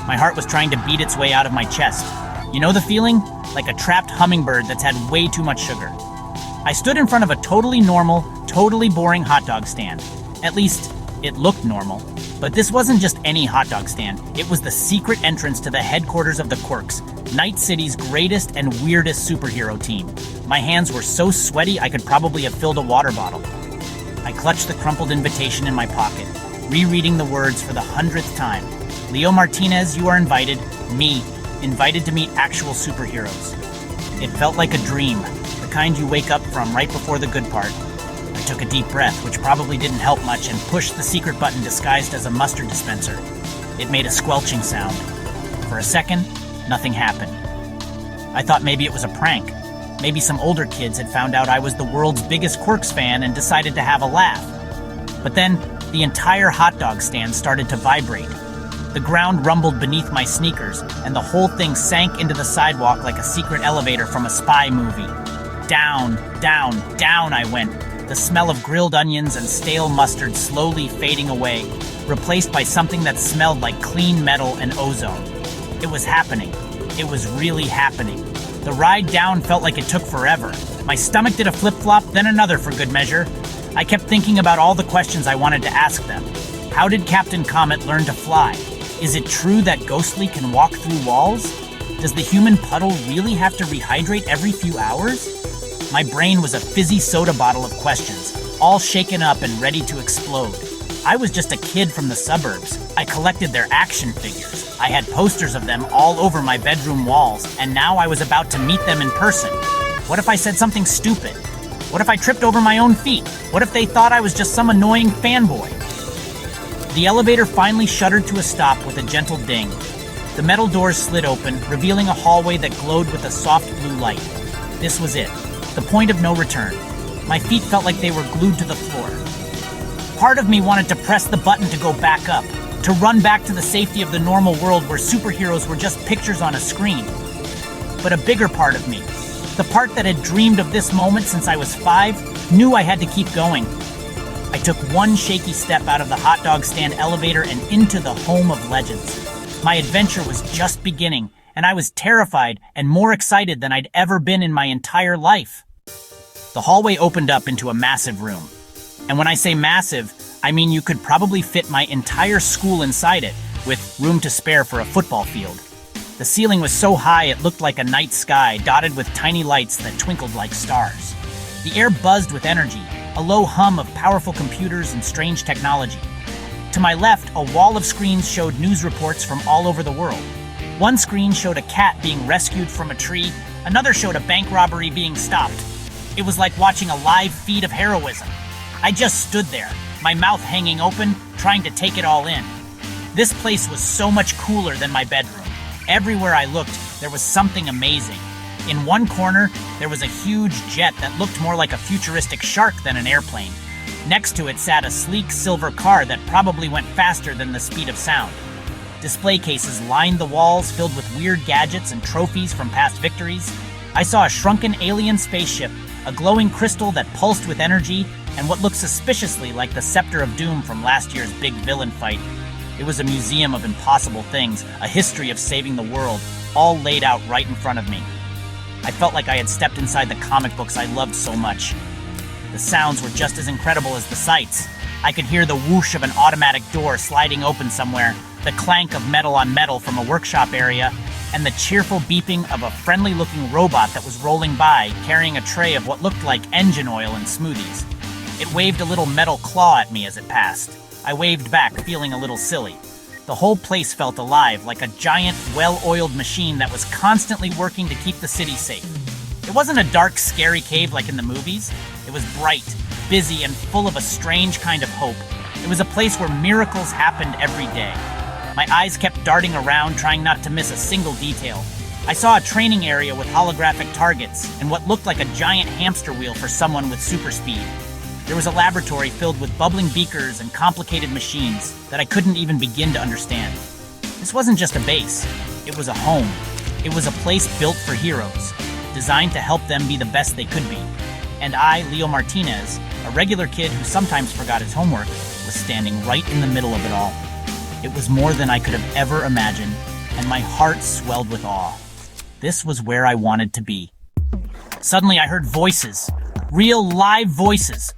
My heart was trying to beat its way out of my chest. You know the feeling? Like a trapped hummingbird that's had way too much sugar. I stood in front of a totally normal, totally boring hot dog stand. At least, it looked normal. But this wasn't just any hot dog stand. It was the secret entrance to the headquarters of the Quirks, Night City's greatest and weirdest superhero team. My hands were so sweaty I could probably have filled a water bottle. I clutched the crumpled invitation in my pocket, rereading the words for the 100th time. Leo Martinez, you are invited. Me, invited to meet actual superheroes. It felt like a dream, the kind you wake up from right before the good part. I took a deep breath, which probably didn't help much, and pushed the secret button disguised as a mustard dispenser. It made a squelching sound. For a second, nothing happened. I thought maybe it was a prank. Maybe some older kids had found out I was the world's biggest Quirks fan and decided to have a laugh. But then, the entire hot dog stand started to vibrate. The ground rumbled beneath my sneakers, and the whole thing sank into the sidewalk like a secret elevator from a spy movie. Down, down, down I went, the smell of grilled onions and stale mustard slowly fading away, replaced by something that smelled like clean metal and ozone. It was happening. It was really happening. The ride down felt like it took forever. My stomach did a flip-flop, then another for good measure. I kept thinking about all the questions I wanted to ask them. How did Captain Comet learn to fly? Is it true that Ghostly can walk through walls? Does the human puddle really have to rehydrate every few hours? My brain was a fizzy soda bottle of questions, all shaken up and ready to explode. I was just a kid from the suburbs. I collected their action figures. I had posters of them all over my bedroom walls, and now I was about to meet them in person. What if I said something stupid? What if I tripped over my own feet? What if they thought I was just some annoying fanboy? The elevator finally shuddered to a stop with a gentle ding. The metal doors slid open, revealing a hallway that glowed with a soft blue light. This was it, the point of no return. My feet felt like they were glued to the floor. Part of me wanted to press the button to go back up, to run back to the safety of the normal world where superheroes were just pictures on a screen. But a bigger part of me, the part that had dreamed of this moment since I was 5, knew I had to keep going. I took one shaky step out of the hot dog stand elevator and into the home of legends. My adventure was just beginning, and I was terrified and more excited than I'd ever been in my entire life. The hallway opened up into a massive room. And when I say massive, I mean you could probably fit my entire school inside it, with room to spare for a football field. The ceiling was so high it looked like a night sky dotted with tiny lights that twinkled like stars. The air buzzed with energy, a low hum of powerful computers and strange technology. To my left, a wall of screens showed news reports from all over the world. One screen showed a cat being rescued from a tree, another showed a bank robbery being stopped. It was like watching a live feed of heroism. I just stood there, my mouth hanging open, trying to take it all in. This place was so much cooler than my bedroom. Everywhere I looked, there was something amazing. In one corner, there was a huge jet that looked more like a futuristic shark than an airplane. Next to it sat a sleek silver car that probably went faster than the speed of sound. Display cases lined the walls filled with weird gadgets and trophies from past victories. I saw a shrunken alien spaceship, a glowing crystal that pulsed with energy, and what looked suspiciously like the Scepter of Doom from last year's big villain fight. It was a museum of impossible things, a history of saving the world, all laid out right in front of me. I felt like I had stepped inside the comic books I loved so much. The sounds were just as incredible as the sights. I could hear the whoosh of an automatic door sliding open somewhere, the clank of metal on metal from a workshop area, and the cheerful beeping of a friendly-looking robot that was rolling by, carrying a tray of what looked like engine oil and smoothies. It waved a little metal claw at me as it passed. I waved back, feeling a little silly. The whole place felt alive, like a giant, well-oiled machine that was constantly working to keep the city safe. It wasn't a dark, scary cave like in the movies. It was bright, busy, and full of a strange kind of hope. It was a place where miracles happened every day. My eyes kept darting around, trying not to miss a single detail. I saw a training area with holographic targets and what looked like a giant hamster wheel for someone with super speed. There was a laboratory filled with bubbling beakers and complicated machines that I couldn't even begin to understand. This wasn't just a base. It was a home. It was a place built for heroes, designed to help them be the best they could be. And I, Leo Martinez, a regular kid who sometimes forgot his homework, was standing right in the middle of it all. It was more than I could have ever imagined, and my heart swelled with awe. This was where I wanted to be. Suddenly I heard voices. Real live voices.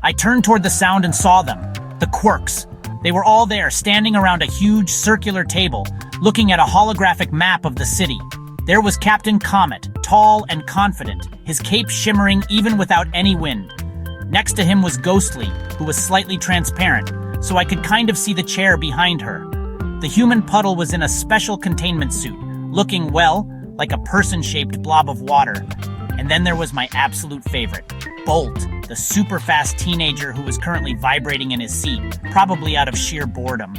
I turned toward the sound and saw them. The Quirks. They were all there, standing around a huge circular table, looking at a holographic map of the city. There was Captain Comet, tall and confident, his cape shimmering even without any wind. Next to him was Ghostly, who was slightly transparent, so I could kind of see the chair behind her. The human puddle was in a special containment suit, looking, well, like a person-shaped blob of water. And then there was my absolute favorite, Bolt, the super-fast teenager who was currently vibrating in his seat, probably out of sheer boredom.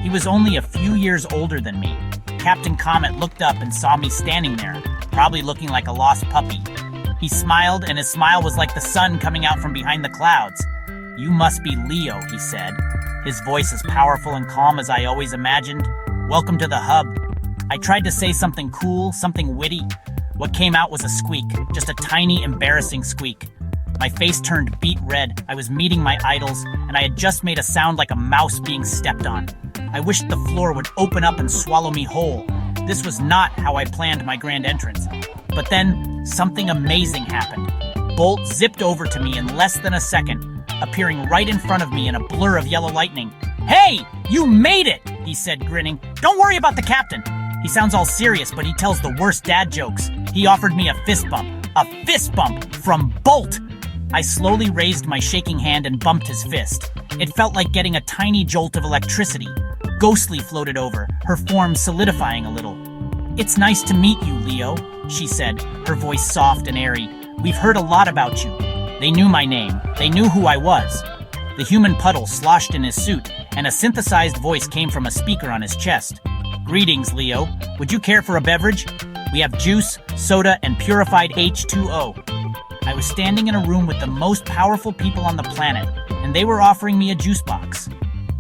He was only a few years older than me. Captain Comet looked up and saw me standing there, probably looking like a lost puppy. He smiled, and his smile was like the sun coming out from behind the clouds. "You must be Leo," he said, his voice as powerful and calm as I always imagined. "Welcome to the hub." I tried to say something cool, something witty. What came out was a squeak, just a tiny, embarrassing squeak. My face turned beet red. I was meeting my idols, and I had just made a sound like a mouse being stepped on. I wished the floor would open up and swallow me whole. This was not how I planned my grand entrance. But then, something amazing happened. Bolt zipped over to me in less than a second, appearing right in front of me in a blur of yellow lightning. "Hey, you made it!" he said, grinning. "Don't worry about the captain." He sounds all serious, but he tells the worst dad jokes. He offered me a fist bump. A fist bump from Bolt! I slowly raised my shaking hand and bumped his fist. It felt like getting a tiny jolt of electricity. Ghostly floated over, her form solidifying a little. "It's nice to meet you, Leo," she said, her voice soft and airy. "We've heard a lot about you." They knew my name. They knew who I was. The human puddle sloshed in his suit, and a synthesized voice came from a speaker on his chest. "Greetings, Leo. Would you care for a beverage? We have juice, soda, and purified H2O. I was standing in a room with the most powerful people on the planet, and they were offering me a juice box.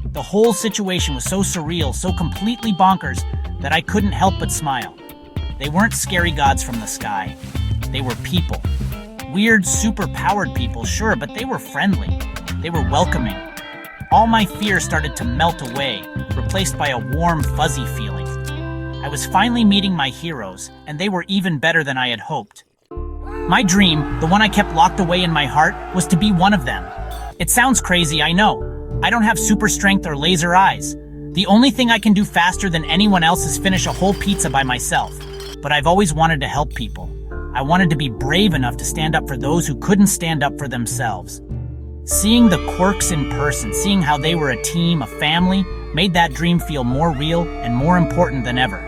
The whole situation was so surreal, so completely bonkers, that I couldn't help but smile. They weren't scary gods from the sky. They were people. Weird, super-powered people, sure, but they were friendly. They were welcoming. All my fear started to melt away, replaced by a warm, fuzzy feeling. I was finally meeting my heroes, and they were even better than I had hoped. My dream, the one I kept locked away in my heart, was to be one of them. It sounds crazy, I know. I don't have super strength or laser eyes. The only thing I can do faster than anyone else is finish a whole pizza by myself. But I've always wanted to help people. I wanted to be brave enough to stand up for those who couldn't stand up for themselves. Seeing the Quirks in person, seeing how they were a team, a family, made that dream feel more real and more important than ever.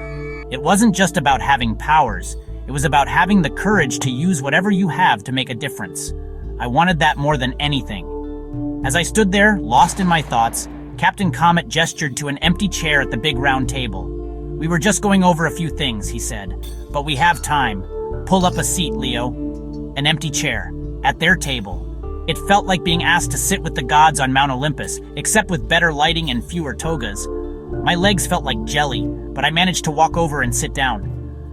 It wasn't just about having powers. It was about having the courage to use whatever you have to make a difference. I wanted that more than anything. As I stood there, lost in my thoughts, Captain Comet gestured to an empty chair at the big round table. "We were just going over a few things," he said, "but we have time. Pull up a seat, Leo." An empty chair, at their table. It felt like being asked to sit with the gods on Mount Olympus, except with better lighting and fewer togas. My legs felt like jelly, but I managed to walk over and sit down.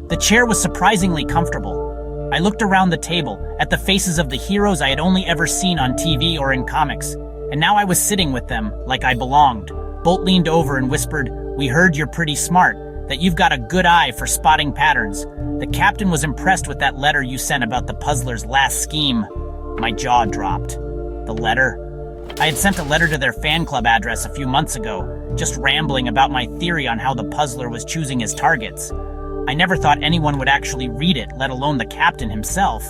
The chair was surprisingly comfortable. I looked around the table, at the faces of the heroes I had only ever seen on TV or in comics, and now I was sitting with them like I belonged. Bolt leaned over and whispered, "We heard you're pretty smart, that you've got a good eye for spotting patterns. The captain was impressed with that letter you sent about the puzzler's last scheme." My jaw dropped. The letter? I had sent a letter to their fan club address a few months ago, just rambling about my theory on how the puzzler was choosing his targets. I never thought anyone would actually read it, let alone the captain himself.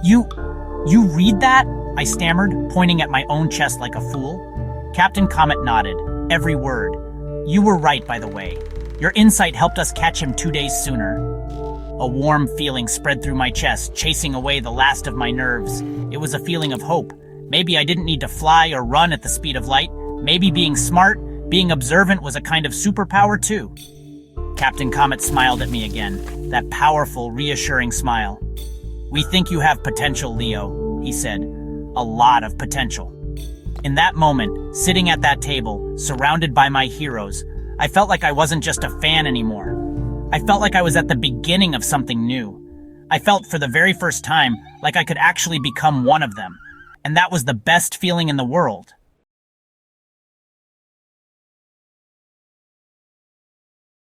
You read that?" I stammered, pointing at my own chest like a fool. Captain Comet nodded, every word. "You were right, by the way. Your insight helped us catch him 2 days sooner." A warm feeling spread through my chest, chasing away the last of my nerves. It was a feeling of hope. Maybe I didn't need to fly or run at the speed of light. Maybe being smart, being observant was a kind of superpower too. Captain Comet smiled at me again, that powerful, reassuring smile. "We think you have potential, Leo," he said. "A lot of potential." In that moment, sitting at that table, surrounded by my heroes, I felt like I wasn't just a fan anymore. I felt like I was at the beginning of something new. I felt for the very first time like I could actually become one of them. And that was the best feeling in the world.